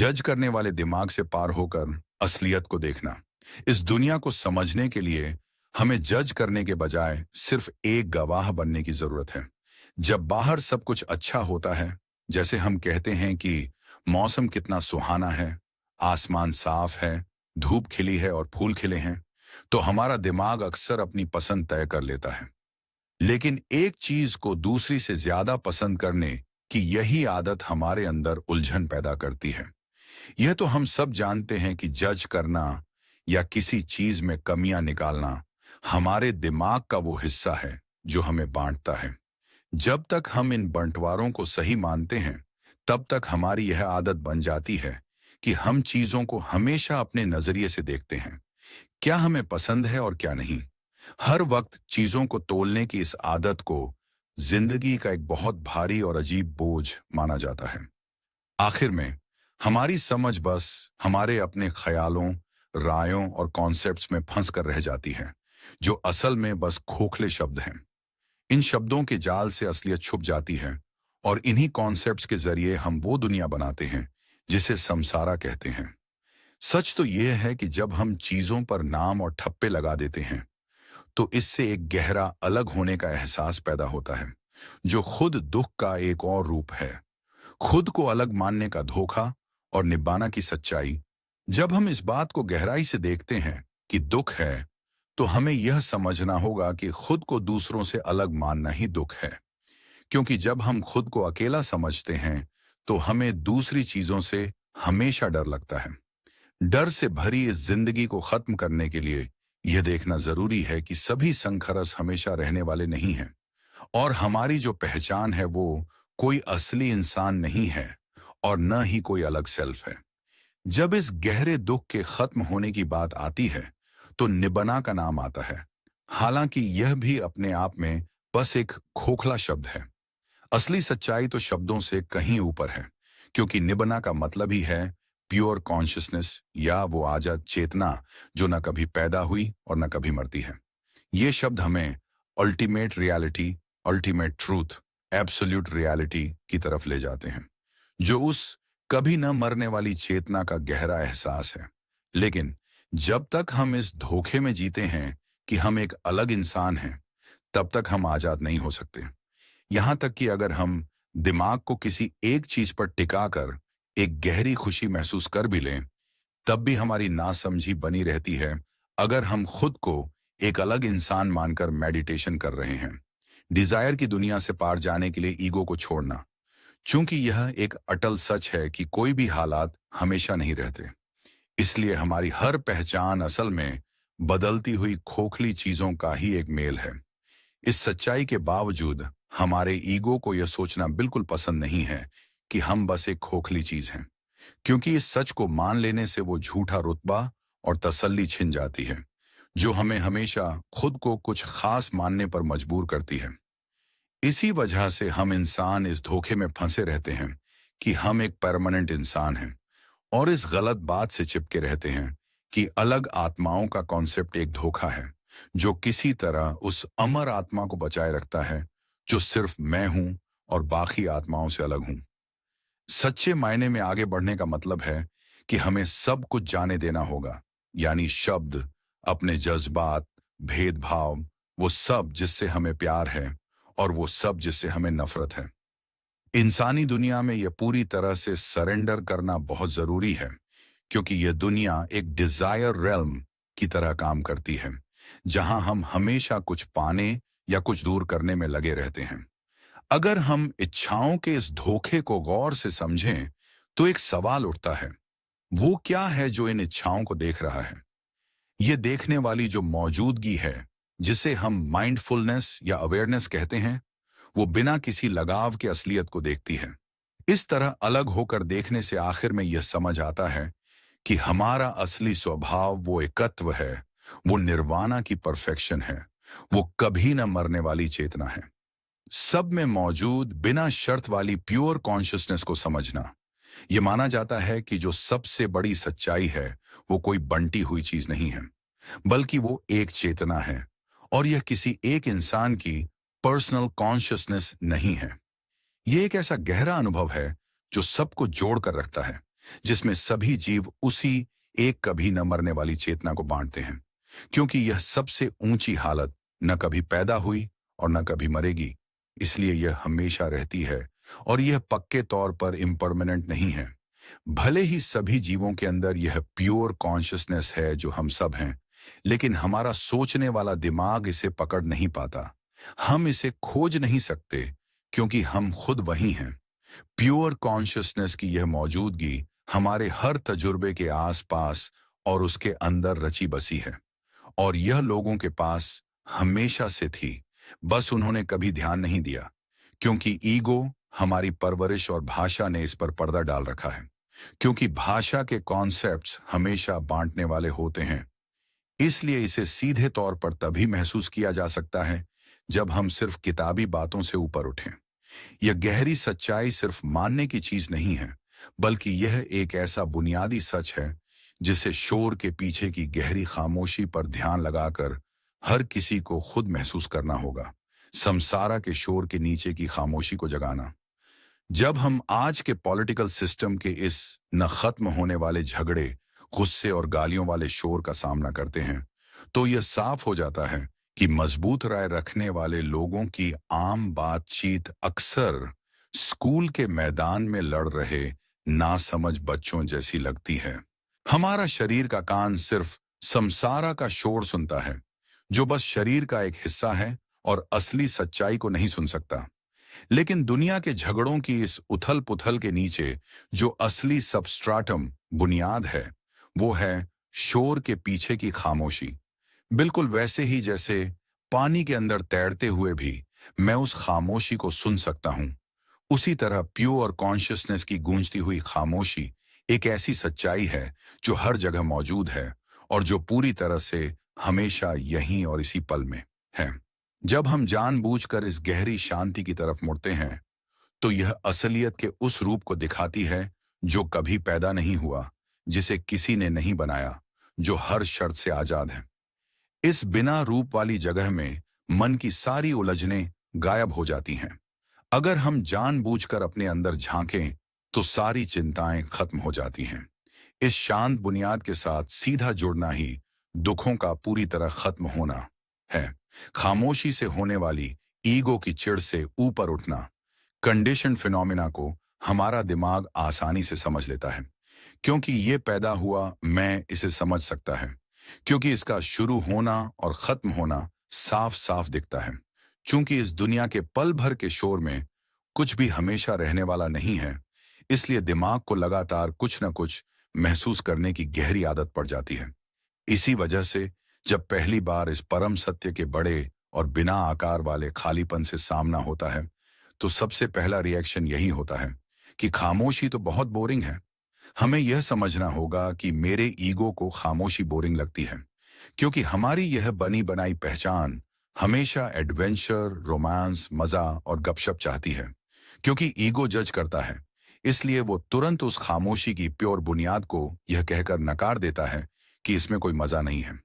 जज करने वाले दिमाग से पार होकर असलियत को देखना। इस दुनिया को समझने के लिए हमें जज करने के बजाय सिर्फ एक गवाह बनने की जरूरत है। जब बाहर सब कुछ अच्छा होता है, जैसे हम कहते हैं कि मौसम कितना सुहाना है, आसमान साफ है, धूप खिली है और फूल खिले हैं, तो हमारा दिमाग अक्सर अपनी पसंद तय कर लेता है। लेकिन एक चीज को दूसरी से ज्यादा पसंद करने की यही आदत हमारे अंदर उलझन पैदा करती है। यह तो हम सब जानते हैं कि जज करना या किसी चीज में कमियां निकालना हमारे दिमाग का वो हिस्सा है जो हमें बांटता है। जब तक हम इन बंटवारों को सही मानते हैं, तब तक हमारी यह आदत बन जाती है कि हम चीजों को हमेशा अपने नजरिए से देखते हैं, क्या हमें पसंद है और क्या नहीं। हर वक्त चीजों को तोलने की इस आदत को जिंदगी का एक बहुत भारी और अजीब बोझ माना जाता है। आखिर में हमारी समझ बस हमारे अपने ख्यालों, रायों और कॉन्सेप्ट्स में फंस कर रह जाती है, जो असल में बस खोखले शब्द हैं। इन शब्दों के जाल से असलियत छुप जाती है और इन्हीं कॉन्सेप्ट्स के जरिए हम वो दुनिया बनाते हैं जिसे समसारा कहते हैं। सच तो यह है कि जब हम चीजों पर नाम और ठप्पे लगा देते हैं, तो इससे एक गहरा अलग होने का एहसास पैदा होता है, जो खुद दुख का एक और रूप है। खुद को अलग मानने का धोखा और निभाना की सच्चाई। जब हम इस बात को गहराई से देखते हैं कि दुख है, तो हमें यह समझना होगा कि खुद को दूसरों से अलग मानना ही दुख है। क्योंकि जब हम खुद को अकेला समझते हैं, तो हमें दूसरी चीजों से हमेशा डर लगता है। डर से भरी इस जिंदगी को खत्म करने के लिए यह देखना जरूरी है कि सभी संघर्ष हमेशा रहने वाले नहीं हैं और हमारी जो पहचान है वो कोई असली इंसान नहीं है और न ही कोई अलग सेल्फ है। जब इस गहरे दुख के खत्म होने की बात आती है, तो निबना का नाम आता है। हालांकि यह भी अपने आप में बस एक खोखला शब्द है। असली सच्चाई तो शब्दों से कहीं ऊपर है, क्योंकि निबना का मतलब ही है प्योर कॉन्शियसनेस, या वो आजाद चेतना जो न कभी पैदा हुई और न कभी मरती है। ये शब्द हमें ultimate reality, ultimate truth, absolute reality की तरफ ले जाते हैं, जो उस कभी न मरने वाली चेतना का गहरा एहसास है। लेकिन जब तक हम इस धोखे में जीते हैं कि हम एक अलग इंसान हैं, तब तक हम आजाद नहीं हो सकते। यहां तक कि अगर हम दिमाग को किसी एक चीज पर टिकाकर एक गहरी खुशी महसूस कर भी लें, तब भी हमारी नासमझी बनी रहती है अगर हम खुद को एक अलग इंसान मानकर मेडिटेशन कर रहे हैं। डिजायर की दुनिया से पार जाने के लिए ईगो को छोड़ना, चूंकि यह एक अटल सच है कि कोई भी हालात हमेशा नहीं रहते, इसलिए हमारी हर पहचान असल में बदलती हुई खोखली चीजों का ही एक मेल है। इस सच्चाई के बावजूद हमारे ईगो को यह सोचना बिल्कुल पसंद नहीं है कि हम बस एक खोखली चीज हैं, क्योंकि इस सच को मान लेने से वो झूठा रुतबा और तसल्ली छिन जाती है, जो हमें हमेशा खुद को कुछ खास मानने पर मजबूर करती है। इसी वजह से हम इंसान इस धोखे में फंसे रहते हैं कि हम एक परमानेंट इंसान हैं, और इस गलत बात से चिपके रहते हैं कि अलग आत्माओं का कॉन्सेप्ट एक धोखा है, जो किसी तरह उस अमर आत्मा को बचाए रखता है जो सिर्फ मैं हूं और बाकी आत्माओं से अलग हूं। सच्चे मायने में आगे बढ़ने का मतलब है कि हमें सब कुछ जाने देना होगा, यानी शब्द, अपने जज्बात, भेदभाव, वो सब जिससे हमें प्यार है और वो सब जिससे हमें नफरत है। इंसानी दुनिया में यह पूरी तरह से सरेंडर करना बहुत जरूरी है, क्योंकि यह दुनिया एक डिजायर रेल्म की तरह काम करती है, जहां हम हमेशा कुछ पाने या कुछ दूर करने में लगे रहते हैं। अगर हम इच्छाओं के इस धोखे को गौर से समझें, तो एक सवाल उठता है, वो क्या है जो इन इच्छाओं को देख रहा है? ये देखने वाली जो मौजूदगी है, जिसे हम माइंडफुलनेस या अवेयरनेस कहते हैं, वो बिना किसी लगाव के असलियत को देखती है। इस तरह अलग होकर देखने से आखिर में यह समझ आता है कि हमारा असली स्वभाव वो एकत्व है, वो निर्वाणा की परफेक्शन है, वो कभी न मरने वाली चेतना है। सब में मौजूद बिना शर्त वाली प्योर कॉन्शियसनेस को समझना। यह माना जाता है कि जो सबसे बड़ी सच्चाई है वो कोई बंटी हुई चीज नहीं है, बल्कि वो एक चेतना है, और यह किसी एक इंसान की पर्सनल कॉन्शियसनेस नहीं है। यह एक ऐसा गहरा अनुभव है जो सबको जोड़ कर रखता है, जिसमें सभी जीव उसी एक कभी न मरने वाली चेतना को बांटते हैं, क्योंकि यह सबसे ऊंची हालत न कभी पैदा हुई और न कभी मरेगी, इसलिए यह हमेशा रहती है और यह पक्के तौर पर इम्परमानेंट नहीं है। भले ही सभी जीवों के अंदर यह प्योर कॉन्शियसनेस है जो हम सब हैं, लेकिन हमारा सोचने वाला दिमाग इसे पकड़ नहीं पाता। हम इसे खोज नहीं सकते क्योंकि हम खुद वही हैं। प्योर कॉन्शियसनेस की यह मौजूदगी हमारे हर तजुर्बे के आसपास और उसके अंदर रची बसी है, और यह लोगों के पास हमेशा से थी, बस उन्होंने कभी ध्यान नहीं दिया, क्योंकि ईगो, हमारी परवरिश और भाषा ने इस पर पर्दा डाल रखा है। क्योंकि भाषा के कॉन्सेप्ट्स हमेशा बांटने वाले होते हैं, इसलिए इसे सीधे तौर पर तभी महसूस किया जा सकता है जब हम सिर्फ किताबी बातों से ऊपर उठें। यह गहरी सच्चाई सिर्फ मानने की चीज नहीं है, बल्कि यह एक ऐसा बुनियादी सच है जिसे शोर के पीछे की गहरी खामोशी पर ध्यान लगाकर हर किसी को खुद महसूस करना होगा। संसारा के शोर के नीचे की खामोशी को जगाना। जब हम आज के पॉलिटिकल सिस्टम के इस न खत्म होने वाले झगड़े, गुस्से और गालियों वाले शोर का सामना करते हैं, तो यह साफ हो जाता है कि मजबूत राय रखने वाले लोगों की आम बातचीत अक्सर स्कूल के मैदान में लड़ रहे नासमझ बच्चों जैसी लगती है। हमारा शरीर का कान सिर्फ संसारा का शोर सुनता है, जो बस शरीर का एक हिस्सा है और असली सच्चाई को नहीं सुन सकता। लेकिन दुनिया के झगड़ों की इस उथल पुथल के नीचे जो असली सबस्ट्राटम, बुनियाद है, वो है शोर के पीछे की खामोशी। बिल्कुल वैसे ही जैसे पानी के अंदर तैरते हुए भी मैं उस खामोशी को सुन सकता हूं, उसी तरह प्योर कॉन्शियसनेस की गूंजती हुई खामोशी एक ऐसी सच्चाई है जो हर जगह मौजूद है और जो पूरी तरह से हमेशा यहीं और इसी पल में है। जब हम जानबूझकर इस गहरी शांति की तरफ मुड़ते हैं, तो यह असलियत के उस रूप को दिखाती है जो कभी पैदा नहीं हुआ, जिसे किसी ने नहीं बनाया, जो हर शर्त से आजाद है। इस बिना रूप वाली जगह में मन की सारी उलझनें गायब हो जाती हैं। अगर हम जानबूझकर अपने अंदर झांकें, तो सारी चिंताएं खत्म हो जाती हैं। इस शांत बुनियाद के साथ सीधा जुड़ना ही दुखों का पूरी तरह खत्म होना है। खामोशी से होने वाली ईगो की चिढ़ से ऊपर उठना, कंडीशन फिनोमिना को हमारा दिमाग आसानी से समझ लेता है, क्योंकि ये पैदा हुआ, मैं इसे समझ सकता है, क्योंकि इसका शुरू होना और खत्म होना साफ साफ दिखता है। चूंकि इस दुनिया के पल भर के शोर में कुछ भी हमेशा रहने वाला नहीं है, इसलिए दिमाग को लगातार कुछ न कुछ महसूस करने की गहरी आदत पड़ जाती है। इसी वजह से जब पहली बार इस परम सत्य के बड़े और बिना आकार वाले खालीपन से सामना होता है, तो सबसे पहला रिएक्शन यही होता है कि खामोशी तो बहुत बोरिंग है। हमें यह समझना होगा कि मेरे ईगो को खामोशी बोरिंग लगती है, क्योंकि हमारी यह बनी बनाई पहचान हमेशा एडवेंचर, रोमांस, मजा और गपशप चाहती है। क्योंकि ईगो जज करता है, इसलिए वो तुरंत उस खामोशी की प्योर बुनियाद को यह कहकर नकार देता है कि इसमें कोई मजा नहीं है।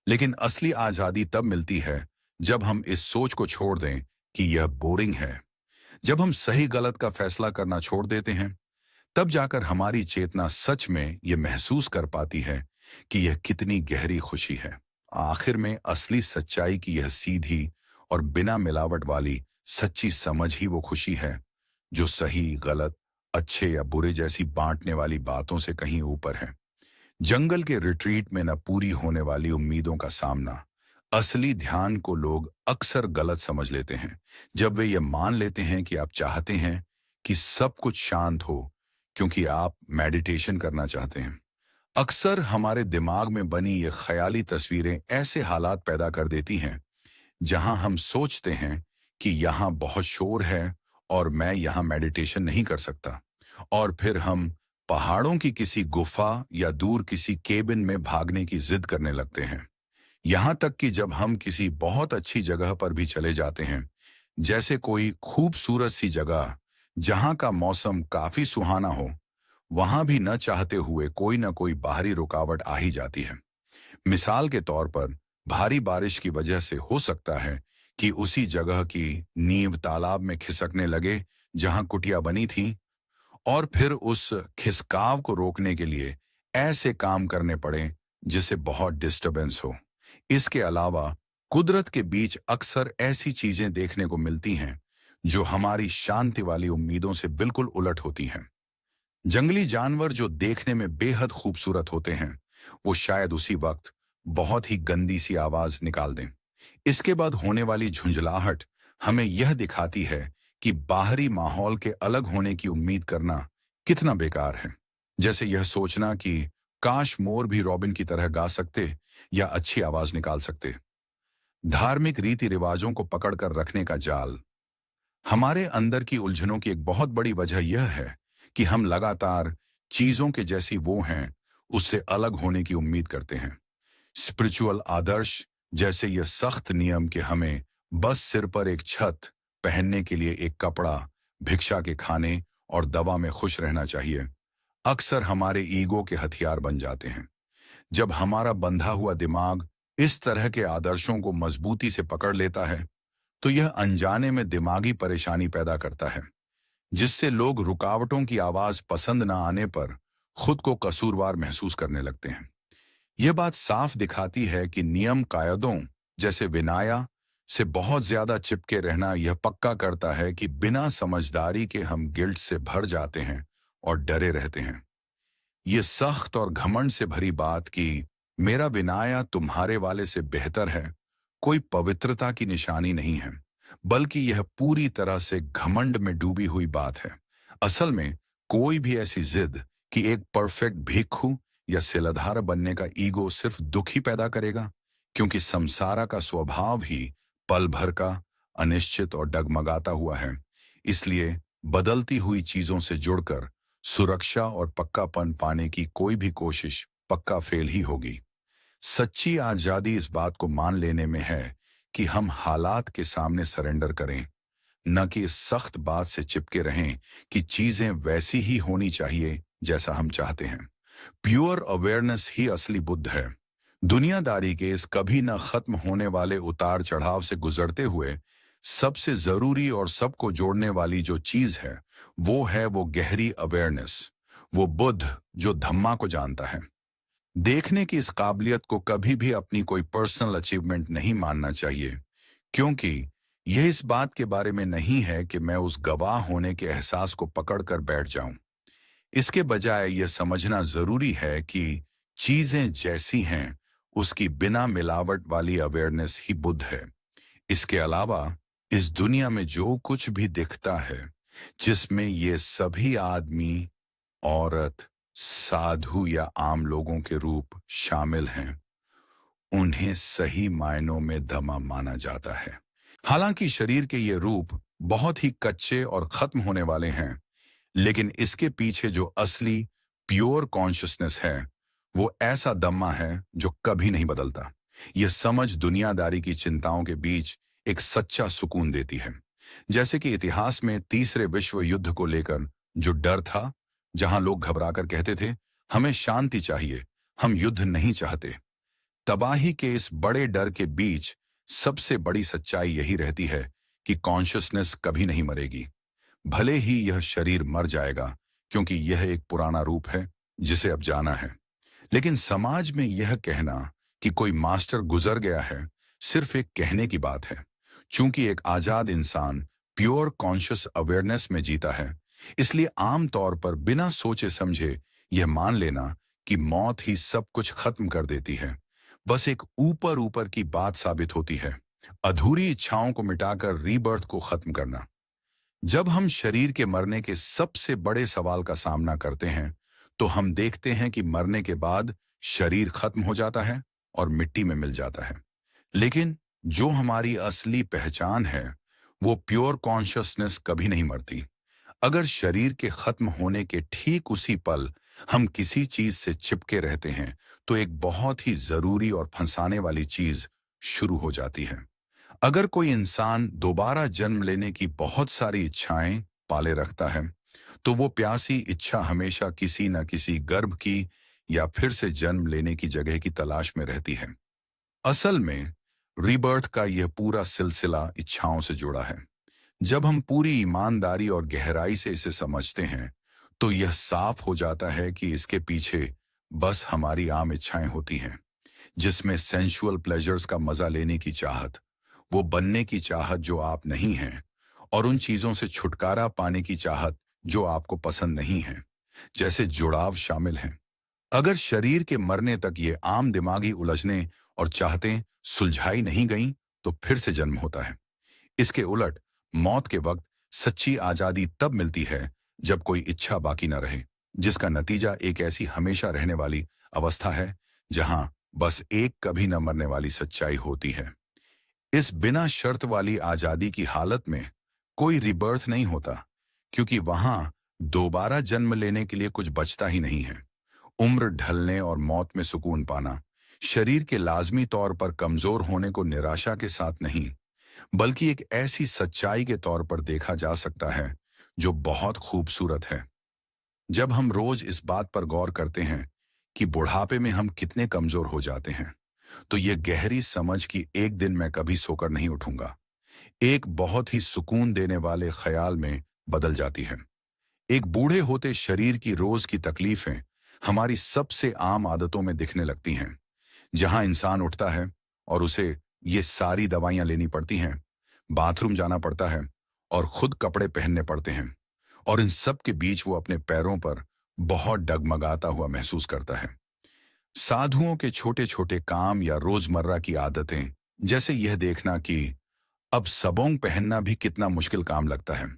लेकिन असली आजादी तब मिलती है जब हम इस सोच को छोड़ दें कि यह बोरिंग है। जब हम सही गलत का फैसला करना छोड़ देते हैं, तब जाकर हमारी चेतना सच में यह महसूस कर पाती है कि यह कितनी गहरी खुशी है। आखिर में असली सच्चाई की यह सीधी और बिना मिलावट वाली सच्ची समझ ही वो खुशी है जो सही गलत, अच्छे या बुरे जैसी बांटने वाली बातों से कहीं ऊपर है। जंगल के रिट्रीट में न पूरी होने वाली उम्मीदों का सामना, असली ध्यान को लोग अक्सर गलत समझ लेते हैं जब वे ये मान लेते हैं कि आप चाहते हैं कि सब कुछ शांत हो क्योंकि आप मेडिटेशन करना चाहते हैं। अक्सर हमारे दिमाग में बनी ये ख्याली तस्वीरें ऐसे हालात पैदा कर देती हैं जहां हम सोचते हैं कि यहाँ बहुत शोर है और मैं यहाँ मेडिटेशन नहीं कर सकता, और फिर हम पहाड़ों की किसी गुफा या दूर किसी केबिन में भागने की जिद करने लगते हैं। यहाँ तक कि जब हम किसी बहुत अच्छी जगह पर भी चले जाते हैं, जैसे कोई खूबसूरत सी जगह जहाँ का मौसम काफी सुहाना हो, वहां भी न चाहते हुए कोई न कोई बाहरी रुकावट आ ही जाती है। मिसाल के तौर पर भारी बारिश की वजह से हो सकता है कि उसी जगह की नींव तालाब में खिसकने लगे जहां कुटिया बनी थी, और फिर उस खिसकाव को रोकने के लिए ऐसे काम करने पड़े जिससे बहुत डिस्टरबेंस हो। इसके अलावा कुदरत के बीच अक्सर ऐसी चीजें देखने को मिलती हैं जो हमारी शांति वाली उम्मीदों से बिल्कुल उलट होती हैं। जंगली जानवर जो देखने में बेहद खूबसूरत होते हैं, वो शायद उसी वक्त बहुत ही गंदी सी आवाज निकाल दें। इसके बाद होने वाली झुंझलाहट हमें यह दिखाती है कि बाहरी माहौल के अलग होने की उम्मीद करना कितना बेकार है। जैसे यह सोचना कि काश मोर भी रॉबिन की तरह गा सकते या अच्छी आवाज निकाल सकते। धार्मिक रीति रिवाजों को पकड़कर रखने का जाल। हमारे अंदर की उलझनों की एक बहुत बड़ी वजह यह है कि हम लगातार चीजों के जैसी वो हैं उससे अलग होने की उम्मीद करते हैं। स्पिरिचुअल आदर्श जैसे ये सख्त नियम कि हमें बस सिर पर एक छत, पहनने के लिए एक कपड़ा, भिक्षा के खाने और दवा में खुश रहना चाहिए, अक्सर हमारे ईगो के हथियार बन जाते हैं। जब हमारा बंधा हुआ दिमाग इस तरह के आदर्शों को मजबूती से पकड़ लेता है तो यह अनजाने में दिमागी परेशानी पैदा करता है, जिससे लोग रुकावटों की आवाज पसंद न आने पर खुद को कसूरवार महसूस करने लगते हैं। यह बात साफ दिखाती है कि नियम कायदों जैसे विनाया से बहुत ज्यादा चिपके रहना यह पक्का करता है कि बिना समझदारी के हम गिल्ट से भर जाते हैं और डरे रहते हैं। ये सख्त और घमंड से भरी बात कि मेरा विनाया तुम्हारे वाले से बेहतर है कोई पवित्रता की निशानी नहीं है, बल्कि यह पूरी तरह से घमंड में डूबी हुई बात है। असल में कोई भी ऐसी जिद कि एक परफेक्ट भिक्षु या सिलधार बनने का ईगो सिर्फ दुख ही पैदा करेगा, क्योंकि संसारा का स्वभाव ही पल भर का, अनिश्चित और डगमगाता हुआ है। इसलिए बदलती हुई चीजों से जुड़कर सुरक्षा और पक्कापन पाने की कोई भी कोशिश पक्का फेल ही होगी। सच्ची आजादी इस बात को मान लेने में है कि हम हालात के सामने सरेंडर करें, न कि इस सख्त बात से चिपके रहें कि चीजें वैसी ही होनी चाहिए जैसा हम चाहते हैं। प्योर अवेयरनेस ही असली बुद्ध है। दुनियादारी के इस कभी न खत्म होने वाले उतार चढ़ाव से गुजरते हुए सबसे जरूरी और सबको जोड़ने वाली जो चीज है वो गहरी अवेयरनेस। वो बुद्ध जो धम्मा को जानता है। देखने की इस काबिलियत को कभी भी अपनी कोई पर्सनल अचीवमेंट नहीं मानना चाहिए, क्योंकि यह इस बात के बारे में नहीं है कि मैं उस गवाह होने के एहसास को पकड़कर बैठ जाऊं। इसके बजाय यह समझना जरूरी है कि चीजें जैसी हैं उसकी बिना मिलावट वाली अवेयरनेस ही बुद्ध है। इसके अलावा इस दुनिया में जो कुछ भी दिखता है, जिसमें ये सभी आदमी, औरत, साधु या आम लोगों के रूप शामिल हैं, उन्हें सही मायनों में धमा माना जाता है। हालांकि शरीर के ये रूप बहुत ही कच्चे और खत्म होने वाले हैं, लेकिन इसके पीछे जो असली प्योर कॉन्शियसनेस है वो ऐसा दम्मा है जो कभी नहीं बदलता। यह समझ दुनियादारी की चिंताओं के बीच एक सच्चा सुकून देती है। जैसे कि इतिहास में तीसरे विश्व युद्ध को लेकर जो डर था, जहां लोग घबराकर कहते थे हमें शांति चाहिए, हम युद्ध नहीं चाहते। तबाही के इस बड़े डर के बीच सबसे बड़ी सच्चाई यही रहती है कि कॉन्शियसनेस कभी नहीं मरेगी। भले ही यह शरीर मर जाएगा, क्योंकि यह एक पुराना रूप है जिसे अब जाना है, लेकिन समाज में यह कहना कि कोई मास्टर गुजर गया है सिर्फ एक कहने की बात है। चूंकि एक आजाद इंसान प्योर कॉन्शियस अवेयरनेस में जीता है, इसलिए आम तौर पर बिना सोचे समझे यह मान लेना कि मौत ही सब कुछ खत्म कर देती है, बस एक ऊपर ऊपर की बात साबित होती है। अधूरी इच्छाओं को मिटाकर रीबर्थ को खत्म करना। जब हम शरीर के मरने के सबसे बड़े सवाल का सामना करते हैं तो हम देखते हैं कि मरने के बाद शरीर खत्म हो जाता है और मिट्टी में मिल जाता है, लेकिन जो हमारी असली पहचान है वो प्योर कॉन्शियसनेस कभी नहीं मरती। अगर शरीर के खत्म होने के ठीक उसी पल हम किसी चीज से चिपके रहते हैं तो एक बहुत ही जरूरी और फंसाने वाली चीज शुरू हो जाती है। अगर कोई इंसान दोबारा जन्म लेने की बहुत सारी इच्छाएं पाले रखता है तो वो प्यासी इच्छा हमेशा किसी न किसी गर्भ की या फिर से जन्म लेने की जगह की तलाश में रहती है। असल में रीबर्थ का यह पूरा सिलसिला इच्छाओं से जुड़ा है। जब हम पूरी ईमानदारी और गहराई से इसे समझते हैं तो यह साफ हो जाता है कि इसके पीछे बस हमारी आम इच्छाएं होती हैं, जिसमें सेंसुअल प्लेजर्स का मजा लेने की चाहत, वो बनने की चाहत जो आप नहीं हैं, और उन चीजों से छुटकारा पाने की चाहत जो आपको पसंद नहीं है, जैसे जुड़ाव शामिल हैं। अगर शरीर के मरने तक ये आम दिमागी उलझने और चाहतें सुलझाई नहीं गईं, तो फिर से जन्म होता है। इसके उलट मौत के वक्त सच्ची आजादी तब मिलती है जब कोई इच्छा बाकी न रहे, जिसका नतीजा एक ऐसी हमेशा रहने वाली अवस्था है जहां बस एक कभी न मरने वाली सच्चाई होती है। इस बिना शर्त वाली आजादी की हालत में कोई रिबर्थ नहीं होता, क्योंकि वहां दोबारा जन्म लेने के लिए कुछ बचता ही नहीं है। उम्र ढलने और मौत में सुकून पाना शरीर के लाजमी तौर पर कमजोर होने को निराशा के साथ नहीं, बल्कि एक ऐसी सच्चाई के तौर पर देखा जा सकता है जो बहुत खूबसूरत है। जब हम रोज इस बात पर गौर करते हैं कि बुढ़ापे में हम कितने कमजोर हो जाते हैं, तो यह गहरी समझ कि एक दिन मैं कभी सोकर नहीं उठूंगा, एक बहुत ही सुकून देने वाले ख्याल में बदल जाती है। एक बूढ़े होते शरीर की रोज की तकलीफें हमारी सबसे आम आदतों में दिखने लगती हैं, जहां इंसान उठता है और उसे ये सारी दवाइयां लेनी पड़ती हैं, बाथरूम जाना पड़ता है और खुद कपड़े पहनने पड़ते हैं, और इन सब के बीच वो अपने पैरों पर बहुत डगमगाता हुआ महसूस करता है। साधुओं के छोटे छोटे काम या रोजमर्रा की आदतें, जैसे यह देखना कि अब सबोंग पहनना भी कितना मुश्किल काम लगता है,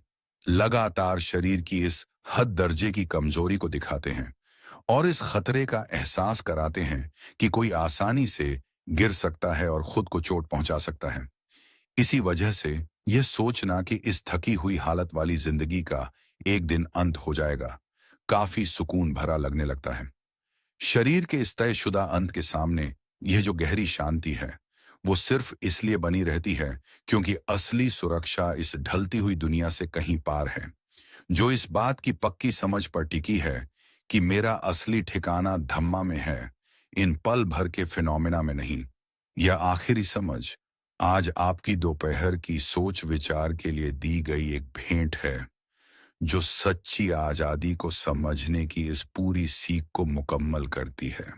लगातार शरीर की इस हद दर्जे की कमजोरी को दिखाते हैं और इस खतरे का एहसास कराते हैं कि कोई आसानी से गिर सकता है और खुद को चोट पहुंचा सकता है। इसी वजह से यह सोचना कि इस थकी हुई हालत वाली जिंदगी का एक दिन अंत हो जाएगा, काफी सुकून भरा लगने लगता है। शरीर के इस तयशुदा अंत के सामने यह जो गहरी शांति है, वो सिर्फ इसलिए बनी रहती है क्योंकि असली सुरक्षा इस ढलती हुई दुनिया से कहीं पार है, जो इस बात की पक्की समझ पर टिकी है कि मेरा असली ठिकाना धम्मा में है, इन पल भर के फिनोमेना में नहीं। यह आखिरी समझ आज आपकी दोपहर की सोच विचार के लिए दी गई एक भेंट है, जो सच्ची आजादी को समझने की इस पूरी सीख को मुकम्मल करती है।